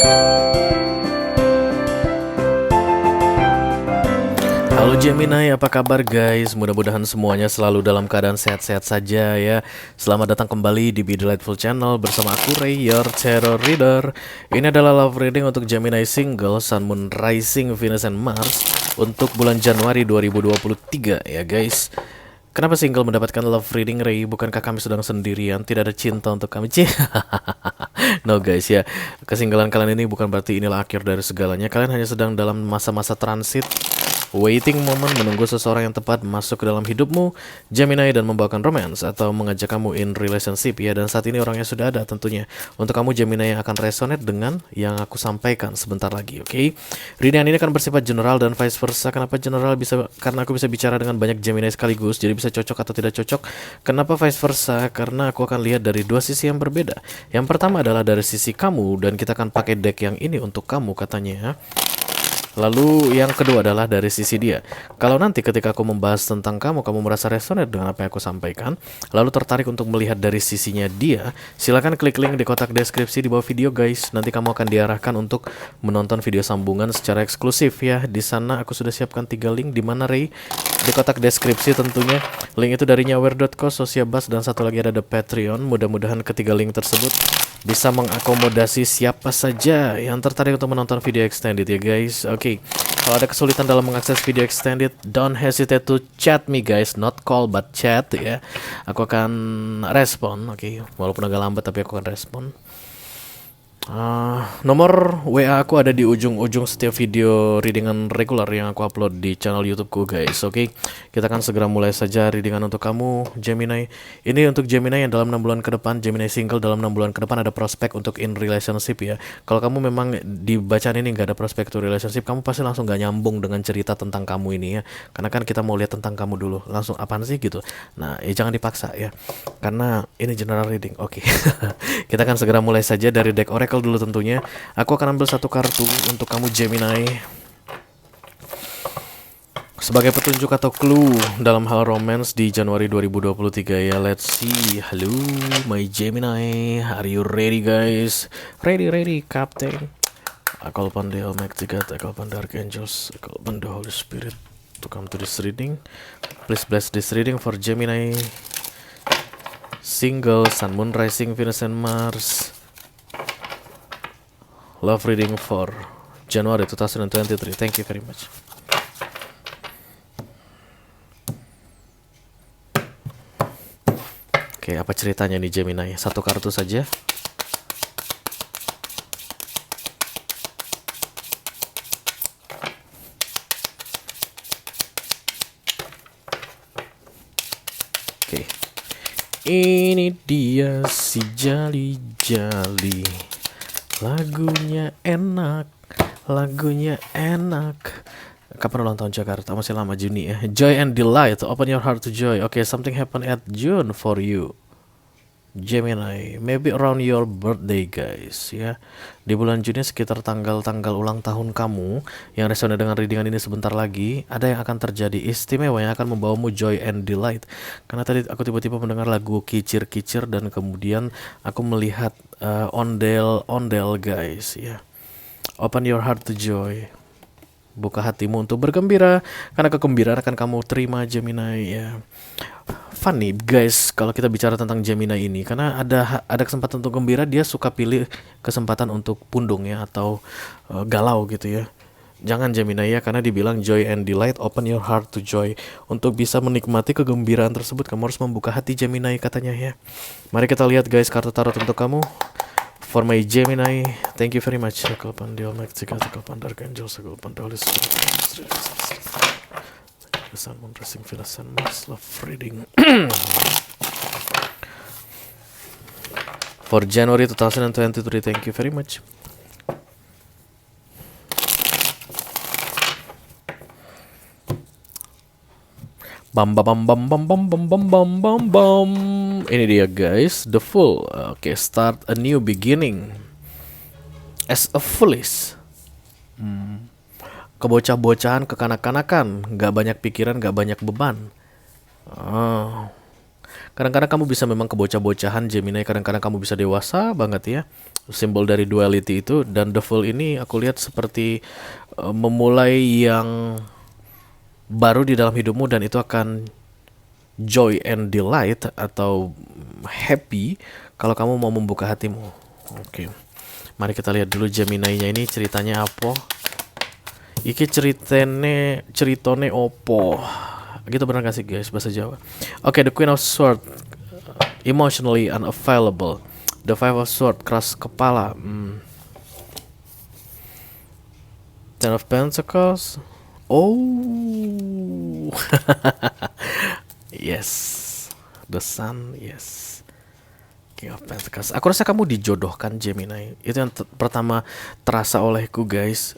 Halo Gemini, apa kabar guys? Mudah-mudahan semuanya selalu dalam keadaan sehat-sehat saja ya. Selamat datang kembali di Be Delightful Channel bersama aku Ray, your Tarot Reader. Ini adalah love reading untuk Gemini single, Sun, Moon, Rising, Venus, and Mars untuk bulan Januari 2023 ya guys. Kenapa single mendapatkan love reading Ray? Bukankah kami sedang sendirian? Tidak ada cinta untuk kami? No guys ya, kesinggalan kalian ini bukan berarti inilah akhir dari segalanya. Kalian hanya sedang dalam masa-masa transit, waiting moment, menunggu seseorang yang tepat masuk ke dalam hidupmu, Gemini, dan membawakan romance atau mengajak kamu in relationship ya. Dan saat ini orangnya sudah ada tentunya. Untuk kamu Gemini yang akan resonate dengan yang aku sampaikan sebentar lagi, oke? Readingan ini akan bersifat general dan vice versa. Kenapa general? Karena aku bisa bicara dengan banyak Gemini sekaligus, jadi bisa cocok atau tidak cocok. Kenapa vice versa? Karena aku akan lihat dari dua sisi yang berbeda. Yang pertama adalah dari sisi kamu, dan kita akan pakai deck yang ini untuk kamu katanya. Lalu yang kedua adalah dari sisi dia. Kalau nanti ketika aku membahas tentang kamu merasa resonate dengan apa yang aku sampaikan, lalu tertarik untuk melihat dari sisinya dia, silakan klik link di kotak deskripsi di bawah video guys. Nanti kamu akan diarahkan untuk menonton video sambungan secara eksklusif ya. Di sana aku sudah siapkan 3 link. Di mana Ray? Di kotak deskripsi tentunya. Link itu dari nyawer.co, Sosiabas, dan satu lagi ada The Patreon. Mudah-mudahan ketiga link tersebut bisa mengakomodasi siapa saja yang tertarik untuk menonton video extended ya guys. Oke, kalau ada kesulitan dalam mengakses video extended, don't hesitate to chat me guys, not call but chat ya. Aku akan respon, oke. Walaupun agak lambat tapi aku akan respon. Nomor WA aku ada di ujung-ujung setiap video readingan regular yang aku upload di channel YouTubeku guys. Oke, kita akan segera mulai saja readingan untuk kamu Gemini. Ini untuk Gemini yang dalam 6 bulan ke depan, Gemini single dalam 6 bulan ke depan ada prospek untuk in relationship ya. Kalau kamu memang di bacaan ini nggak ada prospek to relationship, kamu pasti langsung nggak nyambung dengan cerita tentang kamu ini ya. Karena kan kita mau lihat tentang kamu dulu, langsung apaan sih gitu. Nah, jangan dipaksa ya, karena ini general reading. Oke. Kita akan segera mulai saja dari deck Oracle dulu tentunya. Aku akan ambil satu kartu untuk kamu Gemini sebagai petunjuk atau clue dalam hal romance di Januari 2023 ya. Let's see. Halo my Gemini, are you ready guys? Ready Captain. I call upon the Almighty God, I call upon the Archangels, I call upon the Holy Spirit to come to this reading. Please bless this reading for Gemini single, Sun, Moon, Rising, Venus, and Mars. Love reading for January 2023. Thank you very much. Oke, apa ceritanya nih Gemini? Satu kartu saja. Oke. Ini dia si jali-jali. Lagunya enak. Kapan ulang tahun Jakarta? Masih lama, Juni ya. Joy and delight, open your heart to joy. Okay, something happen at June for you Gemini, maybe around your birthday guys ya. Di bulan Juni sekitar tanggal-tanggal ulang tahun kamu yang resonate dengan readingan ini sebentar lagi, ada yang akan terjadi istimewa yang akan membawamu joy and delight. Karena tadi aku tiba-tiba mendengar lagu kicir-kicir dan kemudian aku melihat ondel-ondel guys ya. Open your heart to joy. Buka hatimu untuk bergembira, karena kegembiraan akan kamu terima Gemini ya. Funny guys kalau kita bicara tentang Gemini ini, karena ada kesempatan untuk gembira, dia suka pilih kesempatan untuk pundung ya, atau galau gitu ya. Jangan Gemini ya, karena dibilang joy and delight, open your heart to joy. Untuk bisa menikmati kegembiraan tersebut, kamu harus membuka hati Gemini katanya ya. Mari kita lihat guys kartu tarot untuk kamu. For my Gemini, thank you very much. I call upon the Almighty God, I call upon the Archangels, I call upon the Holy Spirit. The Sun, Moon, Rising, Venus, and Mars. Love reading for January 2023. Thank you very much. Bam bam bam bam bam bam bam bam bam bam. Ini dia guys, the Fool. Oke, start a new beginning as a foolish. Kebocah-bocahan, kekanak-kanakan, gak banyak pikiran, gak banyak beban. Kadang-kadang kamu bisa memang kebocah-bocahan Gemini, kadang-kadang kamu bisa dewasa banget ya. simbol dari duality itu. Dan the Fool ini aku lihat seperti memulai yang baru di dalam hidupmu, dan itu akan joy and delight atau happy kalau kamu mau membuka hatimu. Oke. Mari kita lihat dulu Gemini-nya ini ceritanya apa. Iki ceritone opo. Gitu benar gak sih guys bahasa Jawa? Oke, the Queen of Swords, emotionally unavailable. The Five of Swords, keras kepala. Ten of Pentacles. Oh. Yes. The Sun, yes. King of Pentacles. Aku rasa kamu dijodohkan Gemini. Itu yang pertama terasa olehku guys.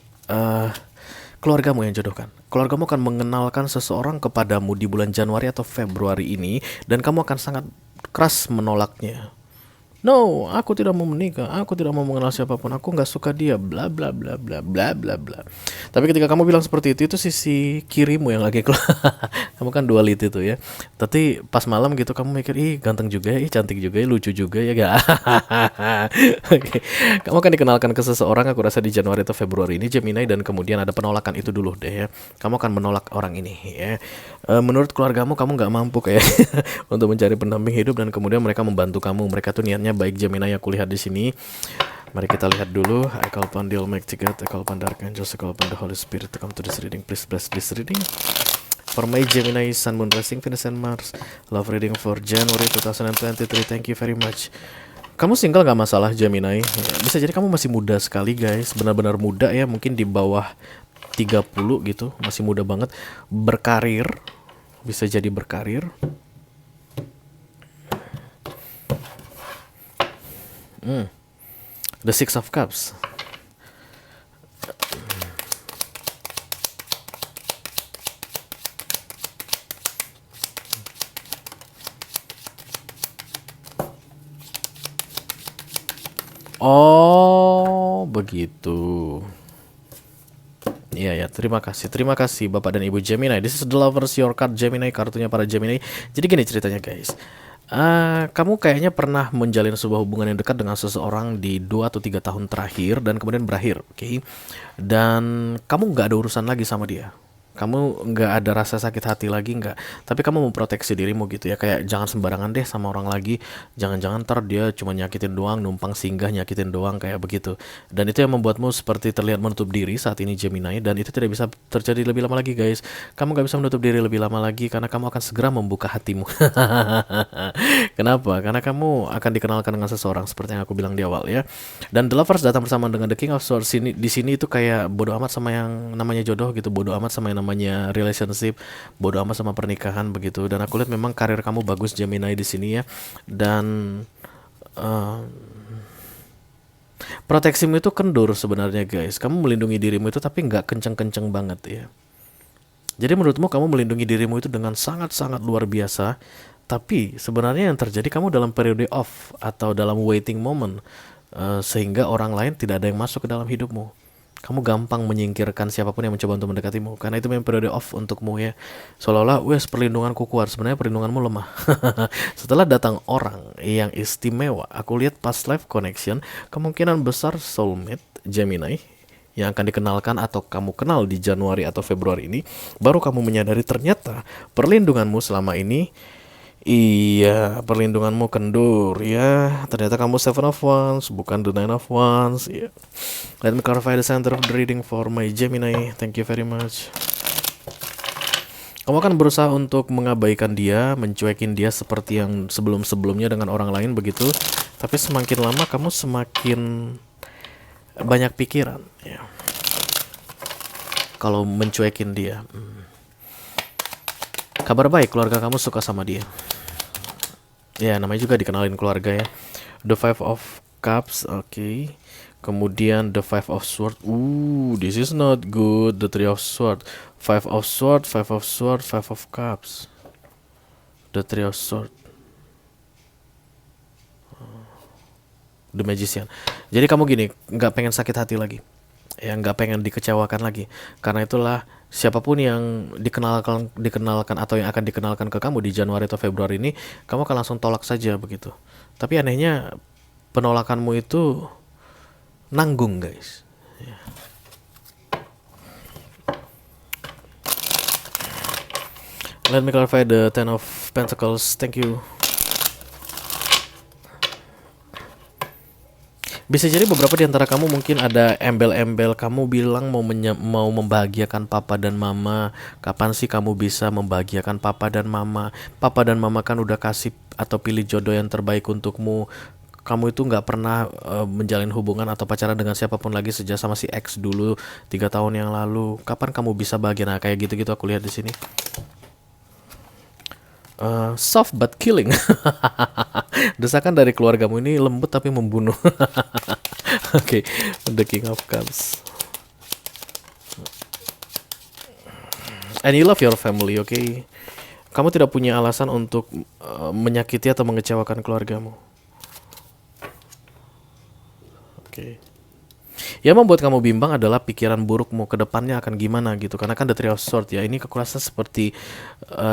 Keluargamu yang jodohkan. Keluargamu akan mengenalkan seseorang kepadamu di bulan Januari atau Februari ini, dan kamu akan sangat keras menolaknya. No, aku tidak mau menikah, aku tidak mau mengenal siapapun, aku nggak suka dia, bla bla bla bla bla bla bla. Tapi ketika kamu bilang seperti itu sisi kirimu yang lagi keluar. Kamu kan duality itu ya. Tapi pas malam gitu kamu mikir, ih ganteng juga ya, ih cantik juga ya, lucu juga ya, gak? Oke. Kamu akan dikenalkan ke seseorang, aku rasa di Januari atau Februari ini Gemini, dan kemudian ada penolakan itu dulu deh ya. Kamu akan menolak orang ini ya. Menurut keluargamu kamu nggak mampu kayak untuk mencari pendamping hidup, dan kemudian mereka membantu kamu. Mereka tuh niatnya baik Gemini yang kulihat di sini. Mari kita lihat dulu. I call upon the Almighty God, I call upon the Archangels, I call upon the Holy Spirit to come to this reading. Please bless this reading. For my Gemini, Sun, Moon, Rising, Venus, and Mars. Love reading for January 2023. Thank you very much. Kamu single gak masalah Gemini. Bisa jadi kamu masih muda sekali guys. Benar-benar muda ya. Mungkin di bawah 30 gitu. Masih muda banget. Berkarir. Bisa jadi berkarir. The Six of Cups. Oh, begitu. Iya ya, terima kasih Bapak dan Ibu Gemini. This is the lovers, your card Gemini, kartunya para Gemini. Jadi gini ceritanya guys. Kamu kayaknya pernah menjalin sebuah hubungan yang dekat dengan seseorang di 2 atau 3 tahun terakhir, dan kemudian berakhir, oke? Dan kamu nggak ada urusan lagi sama dia. Kamu nggak ada rasa sakit hati lagi, nggak. Tapi kamu memproteksi dirimu gitu ya, kayak jangan sembarangan deh sama orang lagi. Jangan-jangan ntar dia cuma nyakitin doang, numpang singgah nyakitin doang, kayak begitu. Dan itu yang membuatmu seperti terlihat menutup diri saat ini Gemini, dan itu tidak bisa terjadi lebih lama lagi guys. Kamu nggak bisa menutup diri lebih lama lagi, karena kamu akan segera membuka hatimu. Kenapa? Karena kamu akan dikenalkan dengan seseorang seperti yang aku bilang di awal ya. Dan the lovers datang bersama dengan the King of Swords. Di sini itu kayak bodo amat sama yang namanya jodoh gitu, bodo amat sama yang namanya relationship, bodo amat sama pernikahan begitu. Dan aku lihat memang karir kamu bagus Gemini di sini ya. Dan proteksimu itu kendur sebenarnya guys. Kamu melindungi dirimu itu tapi nggak kenceng-kenceng banget ya. Jadi menurutmu kamu melindungi dirimu itu dengan sangat-sangat luar biasa. Tapi sebenarnya yang terjadi kamu dalam periode off atau dalam waiting moment, sehingga orang lain tidak ada yang masuk ke dalam hidupmu. Kamu gampang menyingkirkan siapapun yang mencoba untuk mendekatimu, karena itu memang periode off untukmu ya. Seolah-olah wes perlindunganku kuat, sebenarnya perlindunganmu lemah. Setelah datang orang yang istimewa, aku lihat past life connection, kemungkinan besar soulmate Gemini yang akan dikenalkan atau kamu kenal di Januari atau Februari ini, baru kamu menyadari ternyata perlindunganmu selama ini, iya, perlindunganmu kendur ya. Ternyata kamu Seven of Wands, bukan the Nine of Wands ya. Let me clarify the center of the reading for my Gemini. Thank you very much. Kamu akan berusaha untuk mengabaikan dia, mencuekin dia seperti yang sebelum-sebelumnya dengan orang lain begitu. Tapi semakin lama kamu semakin banyak pikiran ya. Kalau mencuekin dia. Kabar baik, keluarga kamu suka sama dia. Ya, namanya juga dikenalin keluarga ya. The Five of Cups, oke. Kemudian the Five of Swords. This is not good. The Three of Swords, Five of Swords, Five of Swords, Five of Cups. The Three of Swords. The Magician. Jadi kamu gini, nggak pengen sakit hati lagi. Ya, nggak pengen dikecewakan lagi. Karena itulah siapapun yang dikenalkan atau yang akan dikenalkan ke kamu di Januari atau Februari ini, kamu akan langsung tolak saja begitu. Tapi anehnya penolakanmu itu nanggung guys. Let me clarify the Ten of Pentacles. Thank you. Bisa jadi beberapa di antara kamu mungkin ada embel-embel kamu bilang mau membahagiakan papa dan mama. Kapan sih kamu bisa membahagiakan papa dan mama? Papa dan mama kan udah kasih atau pilih jodoh yang terbaik untukmu. Kamu itu nggak pernah menjalin hubungan atau pacaran dengan siapapun lagi sejak sama si ex dulu 3 tahun yang lalu. Kapan kamu bisa bahagia? Nah kayak gitu-gitu aku lihat di sini. Soft but killing. Desakan dari keluargamu ini lembut tapi membunuh. Oke, the King of Cups. And you love your family, oke? Kamu tidak punya alasan untuk menyakiti atau mengecewakan keluargamu. Oke. Yang membuat kamu bimbang adalah pikiran burukmu ke depannya akan gimana gitu. Karena kan the Three of Swords ya, ini kekerasan seperti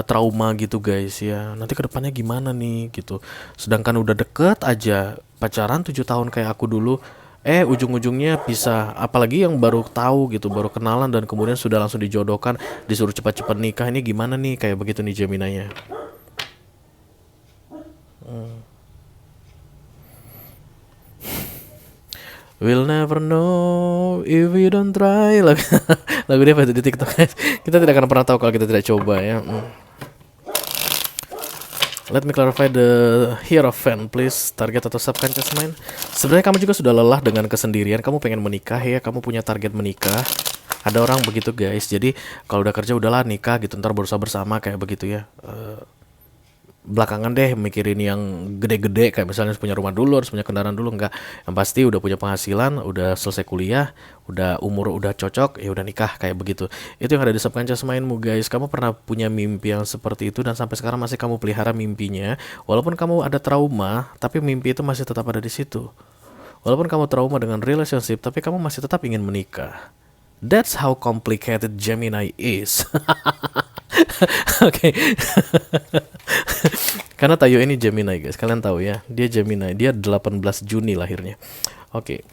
trauma gitu guys ya. Nanti ke depannya gimana nih gitu. Sedangkan udah deket aja pacaran 7 tahun kayak aku dulu, ujung-ujungnya bisa. Apalagi yang baru tahu gitu, baru kenalan dan kemudian sudah langsung dijodohkan, disuruh cepat-cepat nikah. Ini gimana nih, kayak begitu nih Gemini-nya. We'll never know if we don't try. Lagu dia pada di TikTok guys. Kita tidak akan pernah tahu kalau kita tidak coba ya. Let me clarify the Hierophant please. Target atau subconscious mind. Sebenarnya kamu juga sudah lelah dengan kesendirian. Kamu pengen menikah ya. Kamu punya target menikah. Ada orang begitu guys. Jadi kalau udah kerja udahlah nikah gitu. Ntar berusaha bersama kayak begitu ya. Belakangan deh mikirin yang gede-gede kayak misalnya harus punya rumah dulu, harus punya kendaraan dulu. Enggak, yang pasti udah punya penghasilan, udah selesai kuliah, udah umur udah cocok, ya udah nikah kayak begitu. Itu yang ada di subconscious mindmu guys. Kamu pernah punya mimpi yang seperti itu dan sampai sekarang masih kamu pelihara mimpinya. Walaupun kamu ada trauma, tapi mimpi itu masih tetap ada di situ. Walaupun kamu trauma dengan relationship, tapi kamu masih tetap ingin menikah. That's how complicated Gemini is. Oke. Karena Tayo ini Gemini guys, kalian tahu ya. Dia Gemini, dia 18 Juni lahirnya. Oke.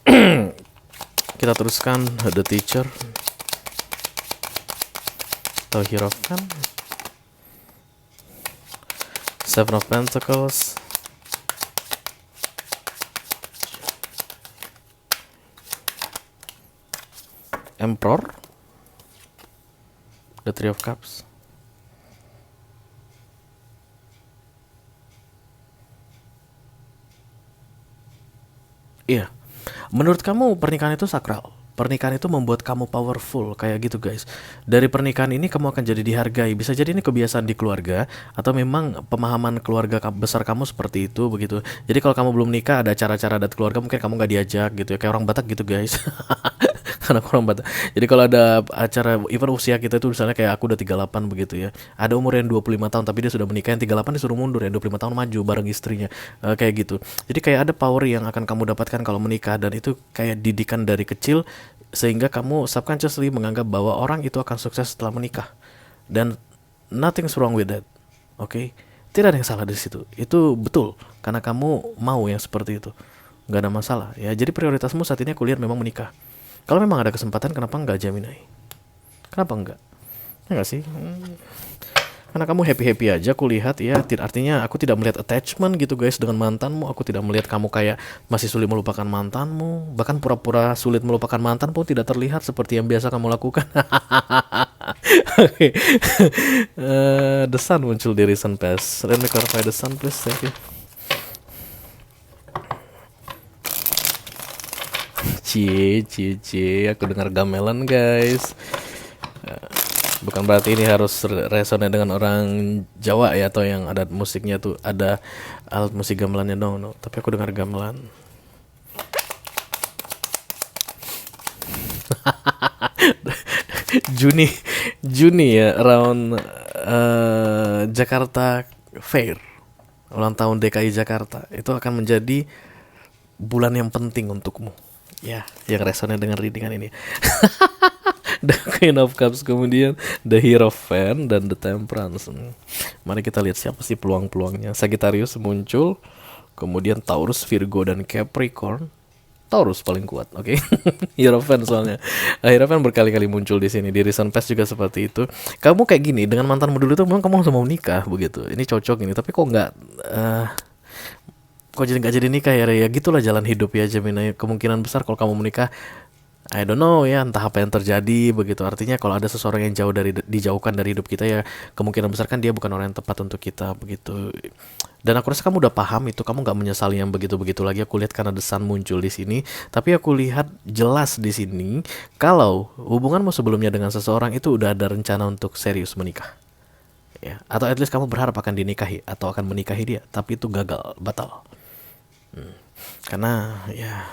Kita teruskan The Teacher. Tahu Hierophant. Seven of Pentacles. Emperor. The Three of Cups. Iya. Menurut kamu pernikahan itu sakral? Pernikahan itu membuat kamu powerful kayak gitu guys. Dari pernikahan ini kamu akan jadi dihargai. Bisa jadi ini kebiasaan di keluarga atau memang pemahaman keluarga besar kamu seperti itu begitu. Jadi kalau kamu belum nikah ada cara-cara adat keluarga mungkin kamu nggak diajak gitu ya, kayak orang Batak gitu guys. Karena orang Batak. Jadi kalau ada acara even usia kita itu misalnya kayak aku udah 38 begitu ya. Ada umur yang 25 tahun tapi dia sudah menikah, yang 38 disuruh mundur, yang 25 tahun maju bareng istrinya. Kayak gitu. Jadi kayak ada power yang akan kamu dapatkan kalau menikah dan itu kayak didikan dari kecil sehingga kamu subconsciously menganggap bahwa orang itu akan sukses setelah menikah. Dan nothing's wrong with that. Oke. Tidak ada yang salah di situ. Itu betul karena kamu mau yang seperti itu. Nggak ada masalah ya. Jadi prioritasmu saat ini aku lihat memang menikah. Kalau memang ada kesempatan, kenapa enggak Gemini? Kenapa enggak? Ya enggak sih? Karena kamu happy-happy aja aku lihat ya. Artinya aku tidak melihat attachment gitu guys dengan mantanmu. Aku tidak melihat kamu kayak masih sulit melupakan mantanmu. Bahkan pura-pura sulit melupakan mantan pun tidak terlihat seperti yang biasa kamu lakukan. Oke. The Sun muncul di recent past. Let me clarify the Sun please. Thank you. Cie, aku dengar gamelan guys. Bukan berarti ini harus resonate dengan orang Jawa ya, atau yang adat musiknya tuh ada alat musik gamelannya dong. No. Tapi aku dengar gamelan. Juni ya, around Jakarta Fair, ulang tahun DKI Jakarta, itu akan menjadi bulan yang penting untukmu. Ya, yang resonate dengan readingan ini. The Queen of Cups, kemudian The Hierophant dan The Temperance. Mari kita lihat siapa sih peluang-peluangnya. Sagittarius muncul, kemudian Taurus, Virgo dan Capricorn. Taurus paling kuat, oke? Hierophant soalnya. Hierophant berkali-kali muncul di sini. Di recent past juga seperti itu. Kamu kayak gini dengan mantanmu dulu itu memang kamu langsung mau nikah begitu. Ini cocok ini, tapi kok nggak kok jadi nggak jadi nikah ya? Ya gitulah jalan hidup ya Gemini. Kemungkinan besar kalau kamu menikah, I don't know ya, entah apa yang terjadi begitu. Artinya kalau ada seseorang yang jauh dari dijauhkan dari hidup kita ya, kemungkinan besar kan dia bukan orang yang tepat untuk kita begitu. Dan aku rasa kamu udah paham itu, kamu nggak menyesali yang begitu-begitu lagi. Aku lihat karena The Sun muncul di sini, tapi aku lihat jelas di sini kalau hubunganmu sebelumnya dengan seseorang itu udah ada rencana untuk serius menikah. Ya, atau at least kamu berharap akan dinikahi atau akan menikahi dia, tapi itu gagal, batal. Karena ya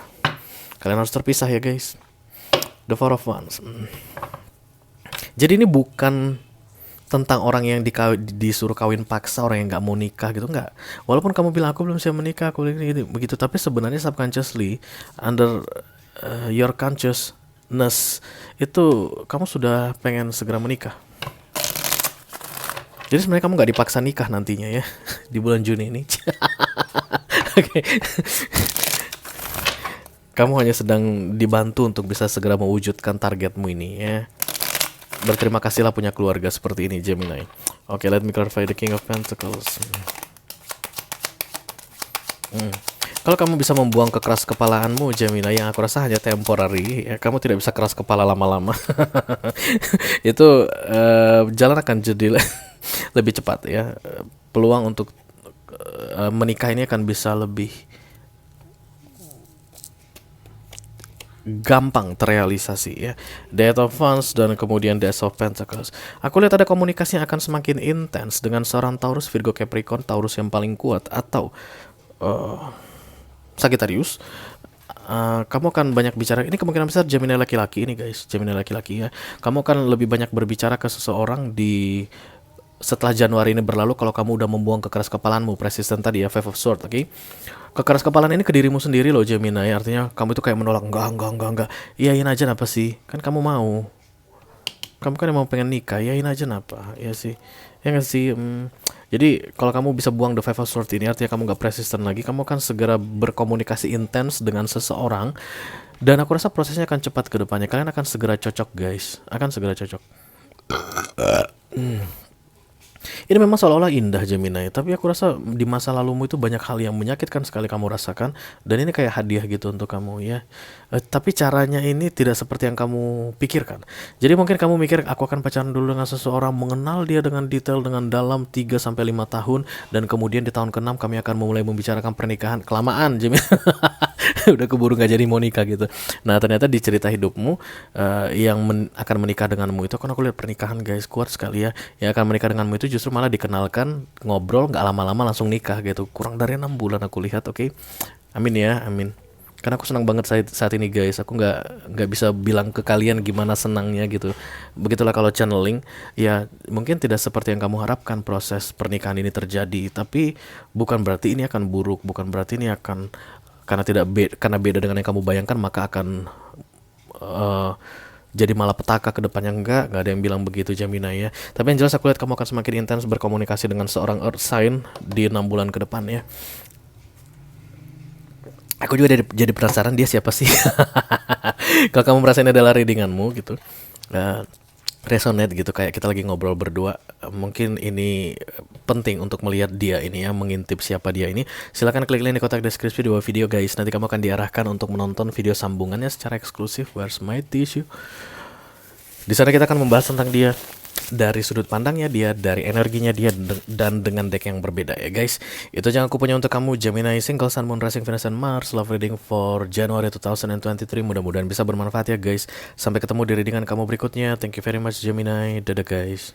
kalian harus terpisah ya guys. The Four of Wands. Jadi ini bukan tentang orang yang disuruh kawin paksa, orang yang nggak mau nikah gitu, nggak. Walaupun kamu bilang aku belum siap menikah, aku gitu, begitu, tapi sebenarnya subconsciously under your consciousness itu kamu sudah pengen segera menikah. Jadi sebenarnya kamu nggak dipaksa nikah nantinya ya di bulan Juni ini. Oke. Kamu hanya sedang dibantu untuk bisa segera mewujudkan targetmu ini ya. Berterima kasihlah punya keluarga seperti ini Gemini. Oke, let me clarify the King of Pentacles. Kalau kamu bisa membuang kekeras kepalaanmu Gemini, yang aku rasa hanya temporary ya, kamu tidak bisa keras kepala lama-lama. Itu jalan akan jadi lebih cepat ya. Peluang untuk menikah ini akan bisa lebih gampang terrealisasi ya. Death of Wands dan kemudian Death of Pentacles. Aku lihat ada komunikasi yang akan semakin intens dengan seorang Taurus, Virgo, Capricorn, Taurus yang paling kuat atau Sagittarius. Kamu akan banyak bicara, ini kemungkinan besar Gemini laki-laki ini guys, Gemini laki-laki ya. Kamu akan lebih banyak berbicara ke seseorang di setelah Januari ini berlalu kalau kamu udah membuang kekeras kepalaanmu, persisten tadi ya, Five of Swords, oke? Kekeras kepalaan ini ke dirimu sendiri loh Gemini, artinya kamu itu kayak menolak, enggak, iyain aja napa sih, kan kamu mau, kamu kan emang pengen nikah, iyain aja napa, ya sih, ya nggak sih. Jadi kalau kamu bisa buang the Five of Swords ini, artinya kamu nggak persisten lagi, kamu akan segera berkomunikasi intens dengan seseorang, dan aku rasa prosesnya akan cepat ke depannya, kalian akan segera cocok guys, akan segera cocok. Ini memang seolah-olah indah Gemini, tapi aku rasa di masa lalumu itu banyak hal yang menyakitkan sekali kamu rasakan, dan ini kayak hadiah gitu untuk kamu ya. Tapi caranya ini tidak seperti yang kamu pikirkan. Jadi mungkin kamu mikir aku akan pacaran dulu dengan seseorang, mengenal dia dengan detail dengan dalam 3-5 tahun, dan kemudian di tahun ke-6 kami akan mulai membicarakan pernikahan. Kelamaan Gemini. Udah keburu gak jadi mau nikah gitu. Nah ternyata di cerita hidupmu yang akan menikah denganmu itu, kan aku lihat pernikahan guys, kuat sekali ya. Yang akan menikah denganmu itu justru malah dikenalkan, ngobrol, gak lama-lama langsung nikah gitu. Kurang dari 6 bulan aku lihat, oke? Amin ya, amin. Karena aku senang banget saat ini guys. Aku nggak bisa bilang ke kalian gimana senangnya gitu. Begitulah kalau channeling. Ya mungkin tidak seperti yang kamu harapkan proses pernikahan ini terjadi, tapi bukan berarti ini akan buruk, bukan berarti ini akan karena beda dengan yang kamu bayangkan maka akan jadi malapetaka ke depannya. Enggak ada yang bilang begitu Gemini ya. Tapi yang jelas aku lihat kamu akan semakin intens berkomunikasi dengan seorang earth sign di 6 bulan ke depan ya. Aku juga jadi penasaran dia siapa sih. Kalau kamu merasa ini adalah readinganmu gitu, resonate gitu, kayak kita lagi ngobrol berdua, mungkin ini penting untuk melihat dia ini ya, mengintip siapa dia ini. Silahkan klik link di kotak deskripsi di bawah video guys. Nanti kamu akan diarahkan untuk menonton video sambungannya secara eksklusif. Where's my tissue? Di sana kita akan membahas tentang dia dari sudut pandangnya dia, dari energinya dia, dan dengan deck yang berbeda ya guys. Itu yang aku punya untuk kamu Gemini, Single Sun, Moon, Rising, Venus, and Mars. Love reading for January 2023. Mudah-mudahan bisa bermanfaat ya guys. Sampai ketemu di readingan kamu berikutnya. Thank you very much Gemini. Dadah guys.